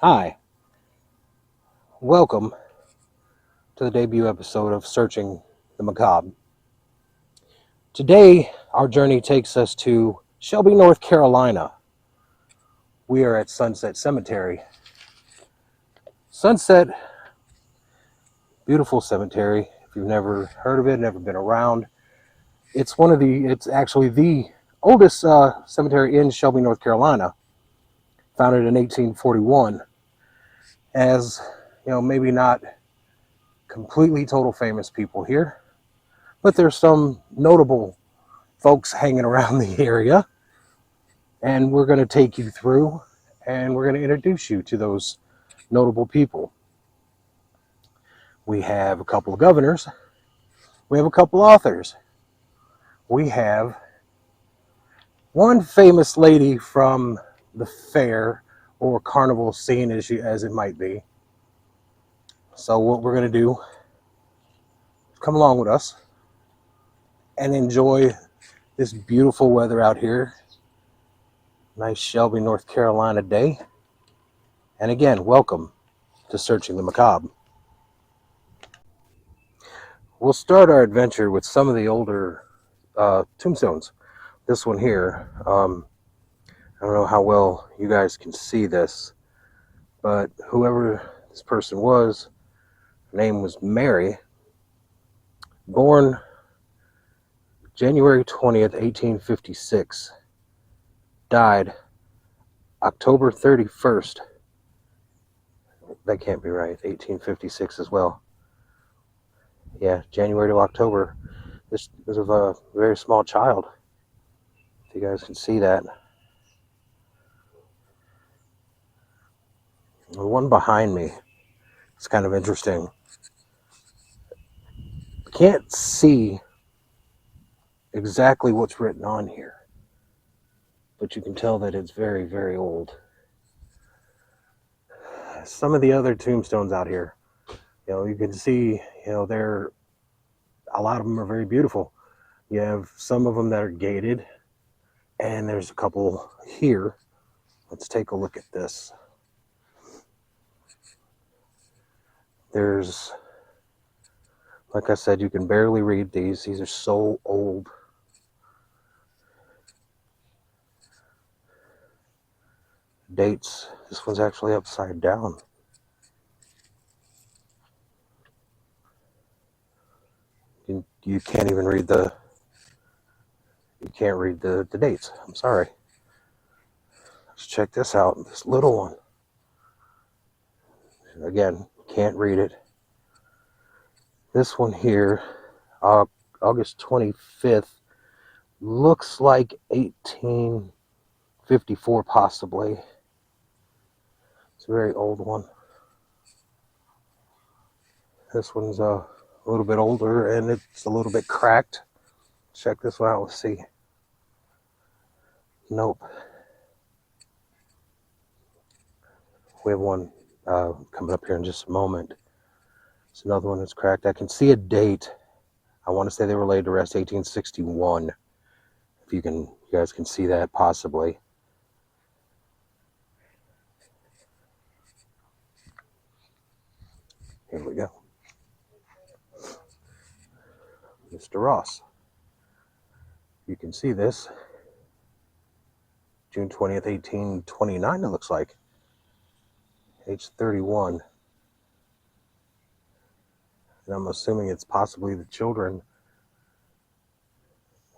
Hi, welcome to the debut episode of Searching the Macabre. Today, our journey takes us to Shelby, North Carolina. We are at Sunset Cemetery. Sunset, beautiful cemetery. If you've never heard of it, never been around, it's actually the oldest cemetery in Shelby, North Carolina, founded in 1841. As you know, maybe not completely total famous people here, but there's some notable folks hanging around the area, and we're going to take you through and we're going to introduce you to those notable people. We have a couple of governors, we have a couple authors, we have one famous lady from the fair or carnival scene as it might be. So what we're going to do, come along with us and enjoy this beautiful weather out here. Nice Shelby, North Carolina day. And again, welcome to Searching the Macabre. We'll start our adventure with some of the older tombstones. This one here, I don't know how well you guys can see this, but whoever this person was, her name was Mary, born January 20th, 1856, died October 31st. That can't be right, 1856 as well. Yeah, January to October. This was of a very small child, if you guys can see that. The one behind me, it's kind of interesting. I can't see exactly what's written on here, but you can tell that it's very, very old. Some of the other tombstones out here, you can see, a lot of them are very beautiful. You have some of them that are gated, and there's a couple here. Let's take a look at this. There's, like I said, you can barely read these. These are so old. Dates. This one's actually upside down. You can't even read the dates. I'm sorry. Let's check this out. This little one. Again, can't read it. This one here, August 25th, looks like 1854 possibly. It's a very old one. This one's a little bit older and it's a little bit cracked. Check this one out, let's see. Nope. We have one coming up here in just a moment. It's another one that's cracked. I can see a date. I want to say they were laid to rest 1861. If you guys can see that possibly. Here we go. Mr. Ross. You can see this. June 20th, 1829, it looks like. Age 31. And I'm assuming it's possibly the children.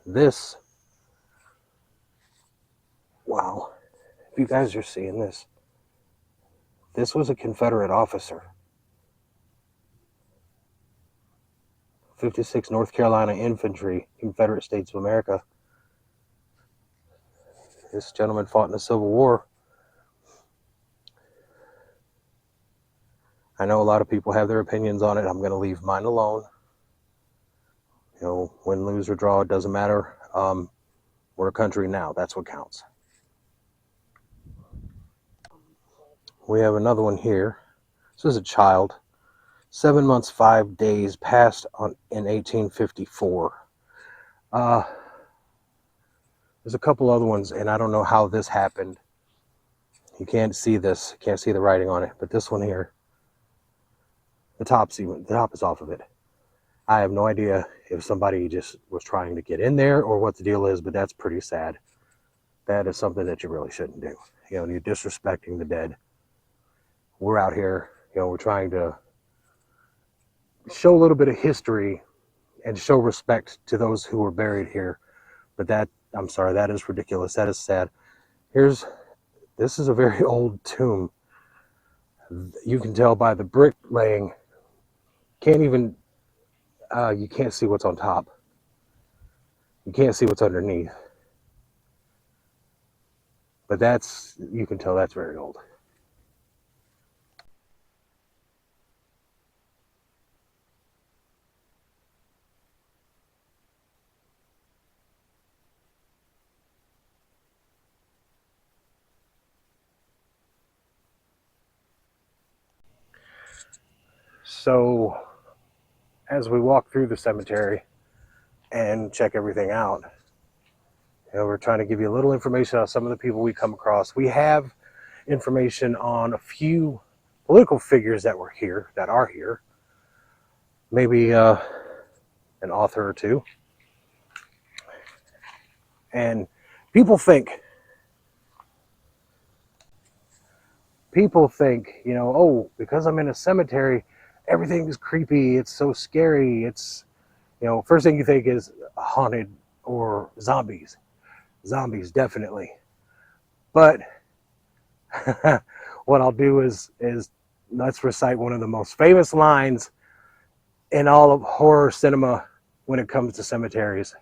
This, wow, if you guys are seeing this, this was a Confederate officer. 56 North Carolina Infantry, Confederate States of America. This gentleman fought in the Civil War. I know a lot of people have their opinions on it. I'm going to leave mine alone. Win, lose, or draw, it doesn't matter. We're a country now. That's what counts. We have another one here. This is a child. 7 months, 5 days, passed in 1854. There's a couple other ones, and I don't know how this happened. You can't see this, can't see the writing on it, but this one here, the top is off of it. I have no idea if somebody just was trying to get in there or what the deal is, but that's pretty sad. That is something that you really shouldn't do. You know, you're disrespecting the dead. We're out here, you know, we're trying to show a little bit of history and show respect to those who were buried here. But that, I'm sorry, that is ridiculous. That is sad. This is a very old tomb. You can tell by the bricklaying. You can't see what's on top. You can't see what's underneath. But you can tell that's very old. So, as we walk through the cemetery and check everything out, you know, we're trying to give you a little information on some of the people we come across. We have information on a few political figures that are here. Maybe an author or two. And people think, you know, oh, because I'm in a cemetery, everything is creepy. It's so scary. It's, you know, first thing you think is haunted or zombies. Zombies, definitely. But what I'll do is let's recite one of the most famous lines in all of horror cinema when it comes to cemeteries.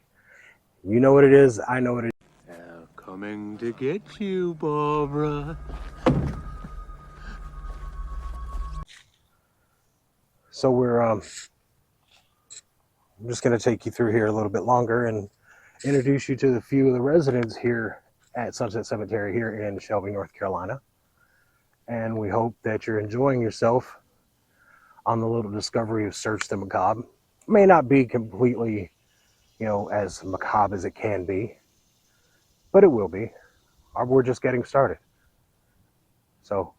You know what it is. I know what it is. They're coming to get you, Barbara. So I'm just going to take you through here a little bit longer and introduce you to a few of the residents here at Sunset Cemetery here in Shelby, North Carolina. And we hope that you're enjoying yourself on the little discovery of Search the Macabre. It may not be completely, you know, as macabre as it can be, but it will be. We're just getting started. So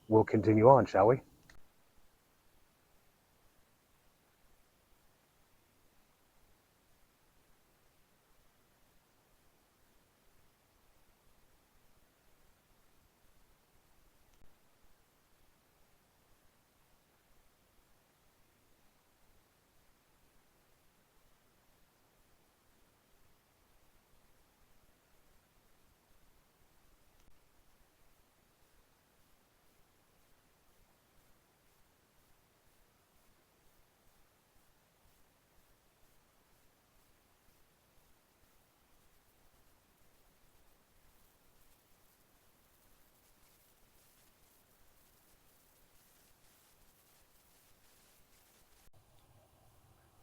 we'll continue on, shall we?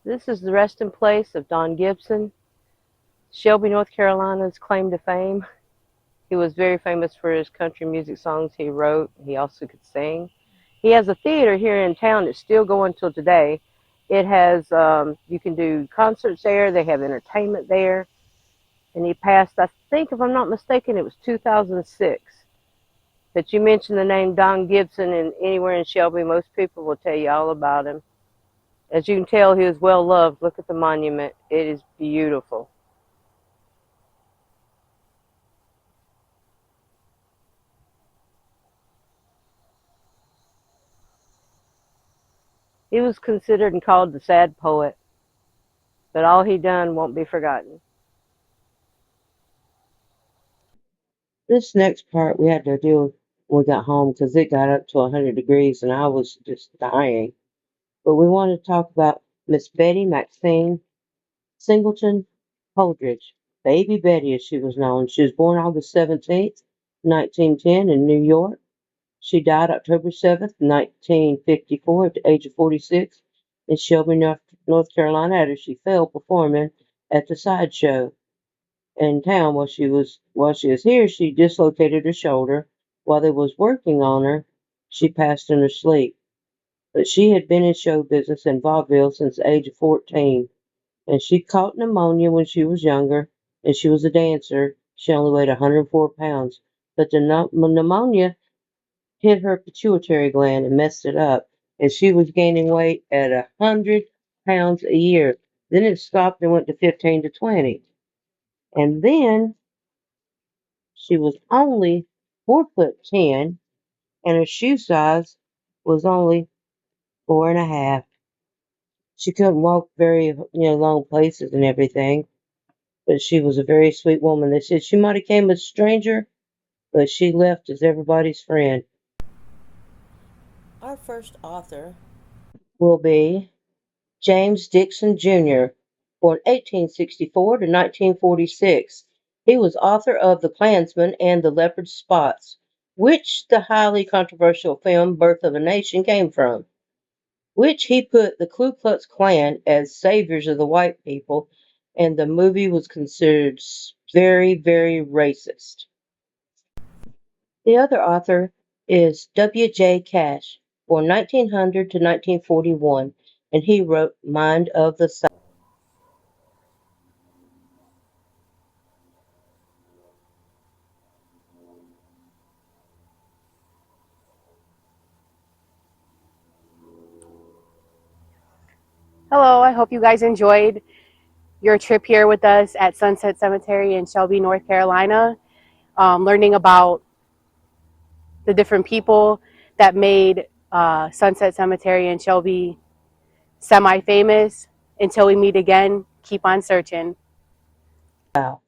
This is the resting place of Don Gibson, Shelby, North Carolina's claim to fame. He was very famous for his country music songs he wrote. He also could sing. He has a theater here in town that's still going till today. It has, you can do concerts there. They have entertainment there. And he passed, I think, if I'm not mistaken, it was 2006. But you mention the name Don Gibson, and anywhere in Shelby, most people will tell you all about him. As you can tell, he was well loved. Look at the monument. It is beautiful. He was considered and called the sad poet, but all he done won't be forgotten. This next part we had to do when we got home because it got up to 100 degrees and I was just dying. But we want to talk about Miss Betty Maxine Singleton Holdridge, Baby Betty as she was known. She was born August 17th, 1910 in New York. She died October 7th, 1954 at the age of 46 in Shelby, North Carolina after she fell performing at the sideshow in town. While she was here, she dislocated her shoulder. While they was working on her, she passed in her sleep. But she had been in show business in vaudeville since the age of 14, and she caught pneumonia when she was younger, and she was a dancer. She only weighed 104 pounds but the pneumonia hit her pituitary gland and messed it up, and she was gaining weight at 100 pounds a year. Then it stopped and went to 15 to 20, and then she was only 4'10", and her shoe size was only 4.5. She couldn't walk very long places and everything, but she was a very sweet woman. They said she might have came a stranger, but she left as everybody's friend. Our first author will be James Dixon Jr., born 1864 to 1946. He was author of The Klansman and The Leopard's Spots, which the highly controversial film Birth of a Nation came from, which he put the Ku Klux Klan as saviors of the white people, and the movie was considered very, very racist. The other author is W.J. Cash, born 1900 to 1941, and he wrote Mind of the South. Hello, I hope you guys enjoyed your trip here with us at Sunset Cemetery in Shelby, North Carolina, learning about the different people that made Sunset Cemetery in Shelby semi-famous. Until we meet again, keep on searching. Wow.